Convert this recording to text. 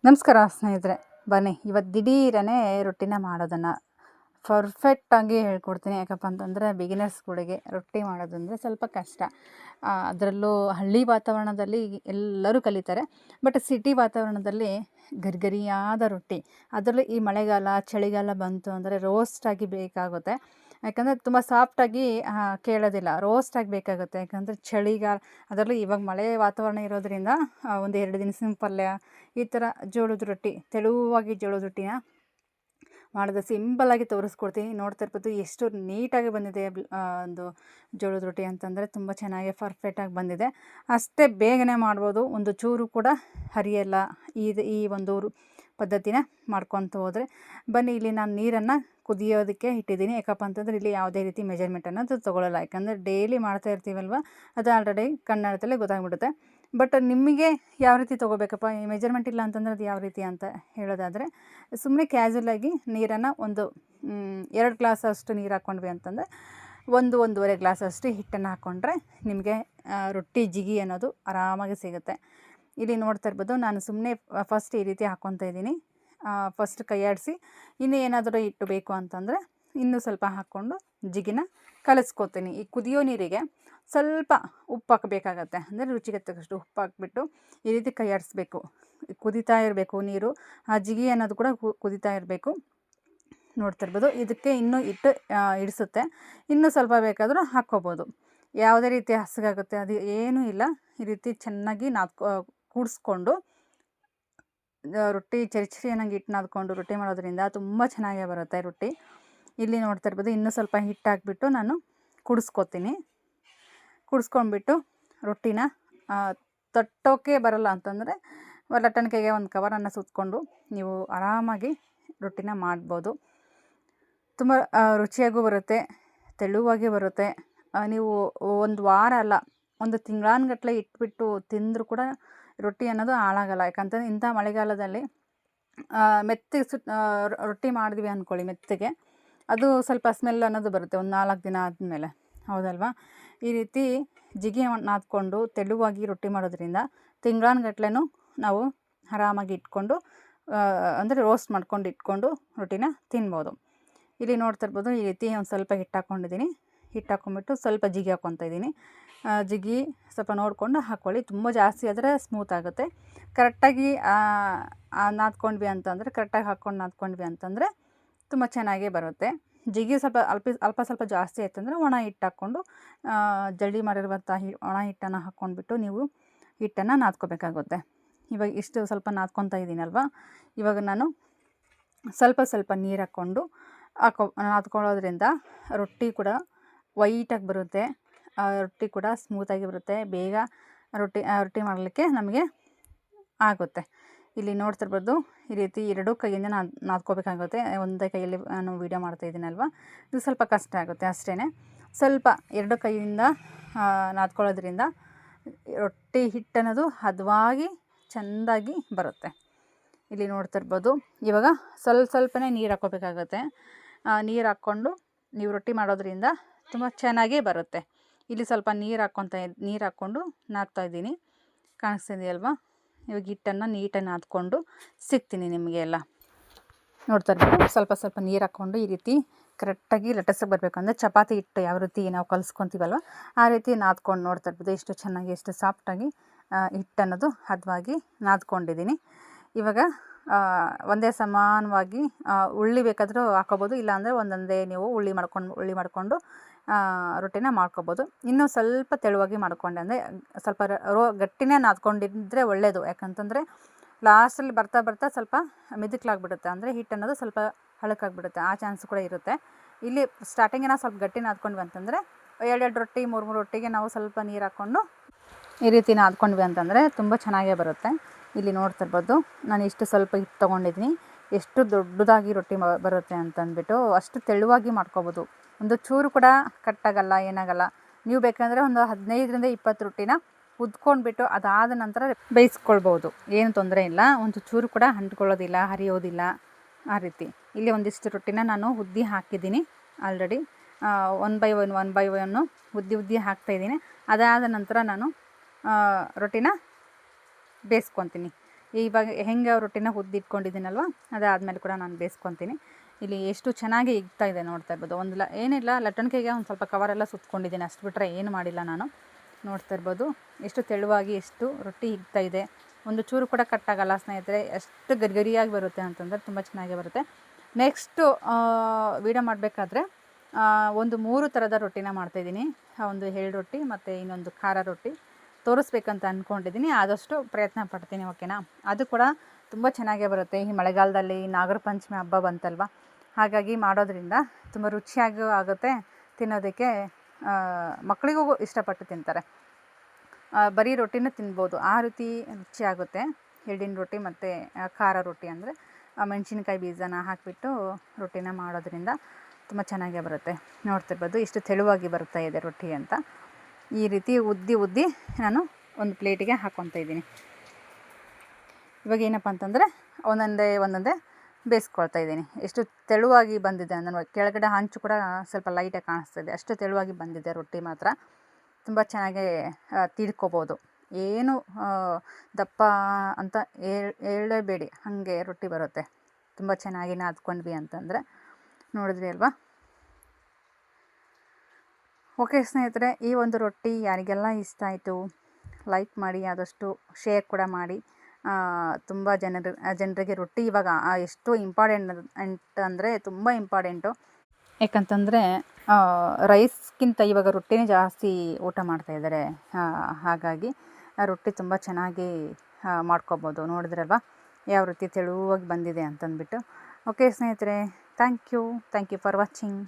ನಮಸ್ಕಾರ ಸ್ನೇಹಿತರೆ, ಬನ್ನಿ ಇವತ್ತು ದಿಢೀರನೇ ರೊಟ್ಟಿನ ಮಾಡೋದನ್ನು ಪರ್ಫೆಕ್ಟಾಗಿ ಹೇಳ್ಕೊಡ್ತೀನಿ. ಯಾಕಪ್ಪ ಅಂತಂದರೆ ಬಿಗಿನರ್ಸ್ಗಳಿಗೆ ರೊಟ್ಟಿ ಮಾಡೋದಂದರೆ ಸ್ವಲ್ಪ ಕಷ್ಟ. ಅದರಲ್ಲೂ ಹಳ್ಳಿ ವಾತಾವರಣದಲ್ಲಿ ಎಲ್ಲರೂ ಕಲಿತಾರೆ. ಬಟ್ ಸಿಟಿ ವಾತಾವರಣದಲ್ಲಿ ಗರಿಗರಿಯಾದ ರೊಟ್ಟಿ, ಅದರಲ್ಲೂ ಈ ಮಳೆಗಾಲ ಚಳಿಗಾಲ ಬಂತು ಅಂದರೆ ರೋಸ್ಟಾಗಿ ಬೇಕಾಗುತ್ತೆ. ಯಾಕಂದರೆ ತುಂಬ ಸಾಫ್ಟಾಗಿ ಕೇಳೋದಿಲ್ಲ, ರೋಸ್ಟಾಗಿ ಬೇಕಾಗುತ್ತೆ. ಯಾಕಂದರೆ ಚಳಿಗಾಲ, ಅದರಲ್ಲೂ ಇವಾಗ ಮಳೆ ವಾತಾವರಣ ಇರೋದ್ರಿಂದ ಒಂದು 2 ದಿನಸಿನ ಪಲ್ಯ ಈ ಥರ ಜೋಳದ ರೊಟ್ಟಿ, ತೆಳುವಾಗಿ ಜೋಳದ ರೊಟ್ಟಿನ ಮಾಡೋದು ಸಿಂಪಲ್ಲಾಗಿ ತೋರಿಸ್ಕೊಡ್ತೀನಿ. ನೋಡ್ತಾ ಇರ್ಬೋದು ಎಷ್ಟು ನೀಟಾಗಿ ಬಂದಿದೆ ಒಂದು ಜೋಳದ ರೊಟ್ಟಿ ಅಂತಂದರೆ ತುಂಬ ಚೆನ್ನಾಗಿ ಪರ್ಫೆಕ್ಟಾಗಿ ಬಂದಿದೆ. ಅಷ್ಟೇ ಬೇಗನೆ ಮಾಡ್ಬೋದು, ಒಂದು ಚೂರು ಕೂಡ ಹರಿಯಲ್ಲ. ಈ ಒಂದು ಪದ್ಧತಿನ ಮಾಡ್ಕೊತ ಹೋದರೆ ಬನ್ನಿ. ಇಲ್ಲಿ ನಾನು ನೀರನ್ನು ಕುದಿಯೋದಕ್ಕೆ ಇಟ್ಟಿದ್ದೀನಿ. ಯಾಕಪ್ಪ ಅಂತಂದರೆ ಇಲ್ಲಿ ಯಾವುದೇ ರೀತಿ ಮೆಜರ್ಮೆಂಟ್ ಅನ್ನೋದು ತೊಗೊಳ್ಳಲ್ಲ. ಯಾಕಂದರೆ ಡೈಲಿ ಮಾಡ್ತಾ ಇರ್ತೀವಲ್ವ, ಅದು ಆಲ್ರೆಡಿ ಕನ್ನಡದಲ್ಲೇ ಗೊತ್ತಾಗ್ಬಿಡುತ್ತೆ. ಬಟ್ ನಿಮಗೆ ಯಾವ ರೀತಿ ತೊಗೋಬೇಕಪ್ಪ, ಈ ಮೆಜರ್ಮೆಂಟ್ ಇಲ್ಲ ಅಂತಂದರೆ ಅದು ಯಾವ ರೀತಿ ಅಂತ ಹೇಳೋದಾದರೆ, ಸುಮ್ಮನೆ ಕ್ಯಾಶುವಲಾಗಿ ನೀರನ್ನು ಒಂದು 2 ಗ್ಲಾಸ್ ಅಷ್ಟು ನೀರು ಹಾಕ್ಕೊಂಡ್ವಿ ಅಂತಂದರೆ 1-1.5 ಗ್ಲಾಸ್ ಅಷ್ಟು ಹಿಟ್ಟನ್ನು ಹಾಕ್ಕೊಂಡ್ರೆ ನಿಮಗೆ ರೊಟ್ಟಿ ಜಿಗಿ ಅನ್ನೋದು ಆರಾಮಾಗಿ ಸಿಗುತ್ತೆ. ಇಲ್ಲಿ ನೋಡ್ತಾ ಇರ್ಬೋದು, ನಾನು ಸುಮ್ಮನೆ ಫಸ್ಟ್ ಈ ರೀತಿ ಹಾಕ್ಕೊತಾ ಇದ್ದೀನಿ. ಫಸ್ಟ್ ಕೈ ಆಡಿಸಿ, ಇನ್ನೂ ಏನಾದರೂ ಹಿಟ್ಟು ಬೇಕು ಅಂತಂದರೆ ಇನ್ನೂ ಸ್ವಲ್ಪ ಹಾಕ್ಕೊಂಡು ಜಿಗಿನ ಕಲಿಸ್ಕೊತೀನಿ. ಈ ಕುದಿಯೋ ನೀರಿಗೆ ಸ್ವಲ್ಪ ಉಪ್ಪು ಹಾಕಬೇಕಾಗತ್ತೆ. ಅಂದರೆ ರುಚಿಗೆ ತಕ್ಕಷ್ಟು ಉಪ್ಪು ಹಾಕ್ಬಿಟ್ಟು ಈ ರೀತಿ ಕೈ ಆಡಿಸ್ಬೇಕು. ಕುದೀತಾ ಇರಬೇಕು ನೀರು, ಆ ಜಿಗಿ ಅನ್ನೋದು ಕೂಡ ಕುದೀತಾ ಇರಬೇಕು. ನೋಡ್ತಾ ಇರ್ಬೋದು, ಇದಕ್ಕೆ ಇನ್ನೂ ಹಿಟ್ಟು ಇಡಿಸುತ್ತೆ. ಇನ್ನೂ ಸ್ವಲ್ಪ ಬೇಕಾದರೂ ಹಾಕ್ಕೋಬೋದು. ಯಾವುದೇ ರೀತಿ ಹಸಿಗಾಗುತ್ತೆ ಅದು ಏನೂ ಇಲ್ಲ. ಈ ರೀತಿ ಚೆನ್ನಾಗಿ ಕೂಡಿಸ್ಕೊಂಡು ರೊಟ್ಟಿ ಚರಿ ಅನ್ನಂಗೆ ಹಿಟ್ಟು ನಾದ್ಕೊಂಡು ರೊಟ್ಟಿ ಮಾಡೋದ್ರಿಂದ ತುಂಬ ಚೆನ್ನಾಗೇ ಬರುತ್ತೆ ರೊಟ್ಟಿ. ಇಲ್ಲಿ ನೋಡ್ತಾ ಇರ್ಬೋದು, ಇನ್ನೂ ಸ್ವಲ್ಪ ಹಿಟ್ಟು ಹಾಕ್ಬಿಟ್ಟು ನಾನು ಕುಡಿಸ್ಕೊತೀನಿ. ಕುಡಿಸ್ಕೊಂಡ್ಬಿಟ್ಟು ರೊಟ್ಟಿನ ತಟ್ಟೋಕೆ ಬರಲ್ಲ ಅಂತಂದರೆ ಲಟ್ಟಣಿಕೆಗೆ ಒಂದು ಕವರನ್ನು ಸುತ್ತಕೊಂಡು ನೀವು ಆರಾಮಾಗಿ ರೊಟ್ಟಿನ ಮಾಡ್ಬೋದು. ತುಂಬ ರುಚಿಯಾಗೂ ಬರುತ್ತೆ, ತೆಳುವಾಗಿ ಬರುತ್ತೆ. ನೀವು ಒಂದು ವಾರ ಅಲ್ಲ, ಒಂದು ತಿಂಗಳಾನ್ಗಟ್ಟಲೆ ಇಟ್ಬಿಟ್ಟು ತಿಂದರೂ ಕೂಡ ರೊಟ್ಟಿ ಅನ್ನೋದು ಹಾಳಾಗಲ್ಲ. ಯಾಕಂತಂದರೆ ಇಂಥ ಮಳೆಗಾಲದಲ್ಲಿ ಮೆತ್ತಗೆ ರೊಟ್ಟಿ ಮಾಡಿದ್ವಿ ಅಂದ್ಕೊಳ್ಳಿ, ಮೆತ್ತಗೆ ಅದು ಸ್ವಲ್ಪ ಸ್ಮೆಲ್ ಅನ್ನೋದು ಬರುತ್ತೆ ಒಂದು 4 ದಿನ ಆದಮೇಲೆ, ಹೌದಲ್ವಾ? ಈ ರೀತಿ ಜಿಗಿ ನಾದ್ಕೊಂಡು ತೆಳುವಾಗಿ ರೊಟ್ಟಿ ಮಾಡೋದ್ರಿಂದ ತಿಂಗಳಾನ್ಗಟ್ಲೆನೂ ನಾವು ಆರಾಮಾಗಿ ಇಟ್ಕೊಂಡು ಅಂದರೆ ರೋಸ್ಟ್ ಮಾಡ್ಕೊಂಡು ಇಟ್ಕೊಂಡು ರೊಟ್ಟಿನ ತಿನ್ಬೋದು. ಇಲ್ಲಿ ನೋಡ್ತಾ ಇರ್ಬೋದು, ಈ ರೀತಿ ಒಂದು ಸ್ವಲ್ಪ ಹಿಟ್ಟು ಹಾಕ್ಕೊಂಡಿದ್ದೀನಿ. ಹಿಟ್ಟು ಹಾಕ್ಕೊಂಬಿಟ್ಟು ಸ್ವಲ್ಪ ಜಿಗಿ ಹಾಕ್ಕೊತಾ ಇದ್ದೀನಿ. ಜಿಗಿ ಸ್ವಲ್ಪ ನೋಡಿಕೊಂಡು ಹಾಕ್ಕೊಳ್ಳಿ. ತುಂಬ ಜಾಸ್ತಿ ಆದರೆ ಸ್ಮೂತ್ ಆಗುತ್ತೆ. ಕರೆಕ್ಟಾಗಿ ನಾದ್ಕೊಂಡ್ವಿ ಅಂತಂದರೆ, ಕರೆಕ್ಟಾಗಿ ಹಾಕ್ಕೊಂಡು ನಾದ್ಕೊಂಡ್ವಿ ಅಂತಂದರೆ ತುಂಬ ಚೆನ್ನಾಗೇ ಬರುತ್ತೆ. ಜಿಗಿ ಸ್ವಲ್ಪ ಅಲ್ಪ ಸ್ವಲ್ಪ ಜಾಸ್ತಿ ಆಯ್ತು ಅಂದರೆ ಒಣ ಹಿಟ್ಟು ಹಾಕ್ಕೊಂಡು ಜಲ್ದಿ ಮಾಡಿರುವಂಥ ಒಣ ಹಿಟ್ಟನ್ನು ಹಾಕ್ಕೊಂಡ್ಬಿಟ್ಟು ನೀವು ಹಿಟ್ಟನ್ನು ನಾದ್ಕೋಬೇಕಾಗುತ್ತೆ. ಇವಾಗ ಇಷ್ಟು ಸ್ವಲ್ಪ ನಾದ್ಕೊತಾ ಇದ್ದೀನಲ್ವ, ಇವಾಗ ನಾನು ಸ್ವಲ್ಪ ನೀರು ಹಾಕ್ಕೊಂಡು ನಾದ್ಕೊಳ್ಳೋದ್ರಿಂದ ರೊಟ್ಟಿ ಕೂಡ ವೈಟಾಗಿ ಬರುತ್ತೆ, ರೊಟ್ಟಿ ಕೂಡ ಸ್ಮೂತಾಗಿ ಬರುತ್ತೆ. ಬೇಗ ರೊಟ್ಟಿ ಮಾಡಲಿಕ್ಕೆ ನಮಗೆ ಆಗುತ್ತೆ. ಇಲ್ಲಿ ನೋಡ್ತಿರ್ಬೋದು, ಈ ರೀತಿ 2 ಕೈಯಿಂದ ನಾದ್ಕೋಬೇಕಾಗುತ್ತೆ. ಒಂದೇ ಕೈಯಲ್ಲಿ ನಾನು ವೀಡಿಯೋ ಮಾಡ್ತಾಯಿದ್ದೀನಲ್ವ, ಇದು ಸ್ವಲ್ಪ ಕಷ್ಟ ಆಗುತ್ತೆ ಅಷ್ಟೇ. ಸ್ವಲ್ಪ 2 ಕೈಯಿಂದ ನಾದ್ಕೊಳ್ಳೋದ್ರಿಂದ ರೊಟ್ಟಿ ಹಿಟ್ಟನ್ನೋದು ಹದವಾಗಿ ಚೆಂದಾಗಿ ಬರುತ್ತೆ. ಇಲ್ಲಿ ನೋಡ್ತಿರ್ಬೋದು, ಇವಾಗ ಸ್ವಲ್ಪನೇ ನೀರು ಹಾಕ್ಕೋಬೇಕಾಗತ್ತೆ. ನೀರು ಹಾಕ್ಕೊಂಡು ನೀವು ರೊಟ್ಟಿ ಮಾಡೋದ್ರಿಂದ ತುಂಬ ಚೆನ್ನಾಗೇ ಬರುತ್ತೆ. ಇಲ್ಲಿ ಸ್ವಲ್ಪ ನೀರು ಹಾಕ್ಕೊಂಡು ನಾದ್ತಾಯಿದ್ದೀನಿ, ಕಾಣಿಸ್ತಿದೆಯಲ್ವಾ? ಇವಾಗ ಹಿಟ್ಟನ್ನು ನೀಟಾಗಿ ನಾದ್ಕೊಂಡು ಸಿಗ್ತೀನಿ ನಿಮಗೆ ಎಲ್ಲ. ನೋಡ್ತಾ ಇರ್ಬೋದು, ಸ್ವಲ್ಪ ನೀರು ಹಾಕ್ಕೊಂಡು ಈ ರೀತಿ ಕರೆಕ್ಟಾಗಿ ಲಟಸಕ್ಕೆ ಬರಬೇಕು. ಅಂದರೆ ಚಪಾತಿ ಹಿಟ್ಟು ಯಾವ ರೀತಿ ನಾವು ಕಲಿಸ್ಕೊತೀವಲ್ವ ಆ ರೀತಿ ನಾದ್ಕೊಂಡು ನೋಡ್ತಾ ಇರ್ಬೋದು ಎಷ್ಟು ಚೆನ್ನಾಗಿ, ಎಷ್ಟು ಸಾಫ್ಟಾಗಿ ಹಿಟ್ಟನ್ನೋದು ಹದವಾಗಿ ನಾದ್ಕೊಂಡಿದ್ದೀನಿ. ಇವಾಗ ಒಂದೇ ಸಮಾನವಾಗಿ ಉಳ್ಳಿ ಬೇಕಾದರೂ ಹಾಕೋಬೋದು, ಇಲ್ಲಾಂದರೆ ಒಂದೊಂದೇ ನೀವು ಉಳ್ಳಿ ಮಾಡಿಕೊಂಡು ರೊಟ್ಟಿನ ಮಾಡ್ಕೊಬೋದು. ಇನ್ನೂ ಸ್ವಲ್ಪ ತೆಳುವಾಗಿ ಮಾಡ್ಕೊಂಡೆ ಅಂದರೆ ಸ್ವಲ್ಪ ಗಟ್ಟಿನೇ ನಾದ್ಕೊಂಡಿದ್ದರೆ ಒಳ್ಳೆಯದು. ಯಾಕಂತಂದರೆ ಲಾಸ್ಟಲ್ಲಿ ಬರ್ತಾ ಸ್ವಲ್ಪ ಮಿದುಕ್ಲಾಗ್ಬಿಡುತ್ತೆ, ಅಂದರೆ ಹಿಟ್ಟು ಅನ್ನೋದು ಸ್ವಲ್ಪ ಹಳಕಾಗ್ಬಿಡುತ್ತೆ, ಆ ಚಾನ್ಸ್ ಕೂಡ ಇರುತ್ತೆ. ಇಲ್ಲಿ ಸ್ಟಾರ್ಟಿಂಗಿನ ಸ್ವಲ್ಪ ಗಟ್ಟಿ ನಾದ್ಕೊಂಡ್ವಿ ಅಂತಂದರೆ 2 ರೊಟ್ಟಿ 3 ರೊಟ್ಟಿಗೆ ನಾವು ಸ್ವಲ್ಪ ನೀರು ಹಾಕ್ಕೊಂಡು ಈ ರೀತಿ ನಾದ್ಕೊಂಡ್ವಿ ಅಂತಂದರೆ ತುಂಬ ಚೆನ್ನಾಗೇ ಬರುತ್ತೆ. ಇಲ್ಲಿ ನೋಡ್ತಾ ಇರ್ಬೋದು, ನಾನು ಇಷ್ಟು ಸ್ವಲ್ಪ ಹಿಟ್ಟು ತೊಗೊಂಡಿದ್ದೀನಿ. ಎಷ್ಟು ದೊಡ್ಡದಾಗಿ ರೊಟ್ಟಿ ಬರುತ್ತೆ ಅಂತಂದ್ಬಿಟ್ಟು ಅಷ್ಟು ತೆಳುವಾಗಿ ಮಾಡ್ಕೊಬೋದು. ಒಂದು ಚೂರು ಕೂಡ ಕಟ್ಟಾಗಲ್ಲ, ಏನಾಗಲ್ಲ. ನೀವು ಬೇಕಂದರೆ ಒಂದು 15ರಿಂದ 20 ರೊಟ್ಟಿನ ಉದ್ಕೊಂಡ್ಬಿಟ್ಟು ಅದಾದ ನಂತರ ಬೇಯಿಸ್ಕೊಳ್ಬೋದು, ಏನು ತೊಂದರೆ ಇಲ್ಲ. ಒಂದು ಚೂರು ಕೂಡ ಅಂಟ್ಕೊಳ್ಳೋದಿಲ್ಲ, ಹರಿಯೋದಿಲ್ಲ, ಆ ರೀತಿ. ಇಲ್ಲಿ ಒಂದಿಷ್ಟು ರೊಟ್ಟಿನ ನಾನು ಉದ್ದಿ ಹಾಕಿದ್ದೀನಿ ಆಲ್ರೆಡಿ. 1 ಬೈ 1 ಉದ್ದಿ ಹಾಕ್ತಾಯಿದ್ದೀನಿ. ಅದಾದ ನಂತರ ನಾನು ರೊಟ್ಟಿನ ಬೇಯಿಸ್ಕೊತೀನಿ. ಇವಾಗ ಹೆಂಗೆ ರೊಟ್ಟಿನ ಹುದ್ದಿಟ್ಕೊಂಡಿದ್ದೀನಲ್ವ ಅದಾದಮೇಲೆ ಕೂಡ ನಾನು ಬೇಯಿಸ್ಕೊತೀನಿ. ಇಲ್ಲಿ ಎಷ್ಟು ಚೆನ್ನಾಗಿ ಇಗ್ತಾ ಇದೆ ನೋಡ್ತಾ ಇರ್ಬೋದು. ಏನಿಲ್ಲ ಲಟ್ಟಣಿಕೆಗೆ ಒಂದು ಸ್ವಲ್ಪ ಕವರೆಲ್ಲ ಸುತ್ಕೊಂಡಿದ್ದೀನಿ, ಅಷ್ಟು ಬಿಟ್ಟರೆ ಏನು ಮಾಡಿಲ್ಲ ನಾನು. ನೋಡ್ತಾ ಇರ್ಬೋದು ಎಷ್ಟು ತೆಳುವಾಗಿ ಎಷ್ಟು ರೊಟ್ಟಿ ಇಗ್ತಾ ಇದೆ. ಒಂದು ಚೂರು ಕೂಡ ಕಟ್ಟಾಗಲ್ಲ ಸ್ನೇಹಿತರೆ, ಎಷ್ಟು ಗರಿಗರಿಯಾಗಿ ಬರುತ್ತೆ ಅಂತಂದರೆ ತುಂಬ ಚೆನ್ನಾಗಿ ಬರುತ್ತೆ. ನೆಕ್ಸ್ಟು ವೀಡಿಯೋ ಮಾಡಬೇಕಾದ್ರೆ ಒಂದು 3 ಥರದ ರೊಟ್ಟಿನ ಮಾಡ್ತಾಯಿದ್ದೀನಿ. ಒಂದು ಎಳ್ಳು ರೊಟ್ಟಿ ಮತ್ತು ಇನ್ನೊಂದು ಖಾರ ರೊಟ್ಟಿ ತೋರಿಸ್ಬೇಕಂತ ಅಂದ್ಕೊಂಡಿದ್ದೀನಿ. ಆದಷ್ಟು ಪ್ರಯತ್ನ ಪಡ್ತೀನಿ, ಓಕೆನಾ. ಅದು ಕೂಡ ತುಂಬ ಚೆನ್ನಾಗೇ ಬರುತ್ತೆ. ಈ ಮಳೆಗಾಲದಲ್ಲಿ ನಾಗರ ಪಂಚಮಿ ಹಬ್ಬ ಬಂತಲ್ವ, ಹಾಗಾಗಿ ಮಾಡೋದ್ರಿಂದ ತುಂಬ ರುಚಿಯಾಗೂ ಆಗುತ್ತೆ ತಿನ್ನೋದಕ್ಕೆ. ಮಕ್ಕಳಿಗೂ ಇಷ್ಟಪಟ್ಟು ತಿಂತಾರೆ. ಬರೀ ರೊಟ್ಟಿನೂ ತಿನ್ಬೋದು, ಆ ರೀತಿ ರುಚಿಯಾಗುತ್ತೆ. ಎಳ್ಳಿನ ರೊಟ್ಟಿ ಮತ್ತು ಖಾರ ರೊಟ್ಟಿ ಅಂದರೆ ಮೆಣಸಿನ್ಕಾಯಿ ಬೀಜನ ಹಾಕಿಬಿಟ್ಟು ರೊಟ್ಟಿನ ಮಾಡೋದ್ರಿಂದ ತುಂಬ ಚೆನ್ನಾಗೇ ಬರುತ್ತೆ. ನೋಡ್ತಿರ್ಬೋದು ಎಷ್ಟು ತೆಳುವಾಗಿ ಬರ್ತಾ ಇದೆ ರೊಟ್ಟಿ ಅಂತ. ಈ ರೀತಿ ಉದ್ದಿ ನಾನು ಒಂದು ಪ್ಲೇಟಿಗೆ ಹಾಕ್ಕೊತಾ ಇದ್ದೀನಿ. ಇವಾಗ ಏನಪ್ಪ ಅಂತಂದರೆ ಒಂದೊಂದೇ ಬೇಯಿಸ್ಕೊಳ್ತಾ ಇದ್ದೀನಿ. ಎಷ್ಟು ತೆಳುವಾಗಿ ಬಂದಿದೆ ಅಂದರೆ ನೋಡಿ, ಕೆಳಗಡೆ ಹಂಚು ಕೂಡ ಸ್ವಲ್ಪ ಲೈಟಾಗಿ ಕಾಣಿಸ್ತಾ ಇದೆ, ಅಷ್ಟು ತೆಳುವಾಗಿ ಬಂದಿದೆ ರೊಟ್ಟಿ ಮಾತ್ರ. ತುಂಬ ಚೆನ್ನಾಗೇ ತೀಡ್ಕೊಬೋದು, ಏನು ದಪ್ಪ ಅಂತ ಹೇಳಲೇಬೇಡಿ, ಹಾಗೆ ರೊಟ್ಟಿ ಬರುತ್ತೆ. ತುಂಬ ಚೆನ್ನಾಗಿ ನಾದ್ಕೊಂಡ್ವಿ ಅಂತಂದರೆ. ನೋಡಿದ್ರಿ ಅಲ್ವಾ. ಓಕೆ ಸ್ನೇಹಿತರೆ, ಈ ಒಂದು ರೊಟ್ಟಿ ಯಾರಿಗೆಲ್ಲ ಇಷ್ಟ ಆಯಿತು ಲೈಕ್ ಮಾಡಿ, ಆದಷ್ಟು ಶೇರ್ ಕೂಡ ಮಾಡಿ. ತುಂಬ ಜನರಿಗೆ ರೊಟ್ಟಿ ಇವಾಗ ಎಷ್ಟು ಇಂಪಾರ್ಟೆಂಟ್ ಅಂದರೆ ತುಂಬ ಇಂಪಾರ್ಟೆಂಟು. ಯಾಕಂತಂದರೆ ರೈಸ್ಗಿಂತ ಇವಾಗ ರೊಟ್ಟಿನೇ ಜಾಸ್ತಿ ಊಟ ಮಾಡ್ತಾಯಿದ್ದಾರೆ. ಹಾಗಾಗಿ ರೊಟ್ಟಿ ತುಂಬ ಚೆನ್ನಾಗಿ ಮಾಡ್ಕೊಬೋದು. ನೋಡಿದ್ರಲ್ವ ಯಾವ ರೀತಿ ತೆಳುವಾಗಿ ಬಂದಿದೆ ಅಂತಂದ್ಬಿಟ್ಟು. ಓಕೆ ಸ್ನೇಹಿತರೆ, ಥ್ಯಾಂಕ್ ಯು ಫಾರ್ ವಾಚಿಂಗ್.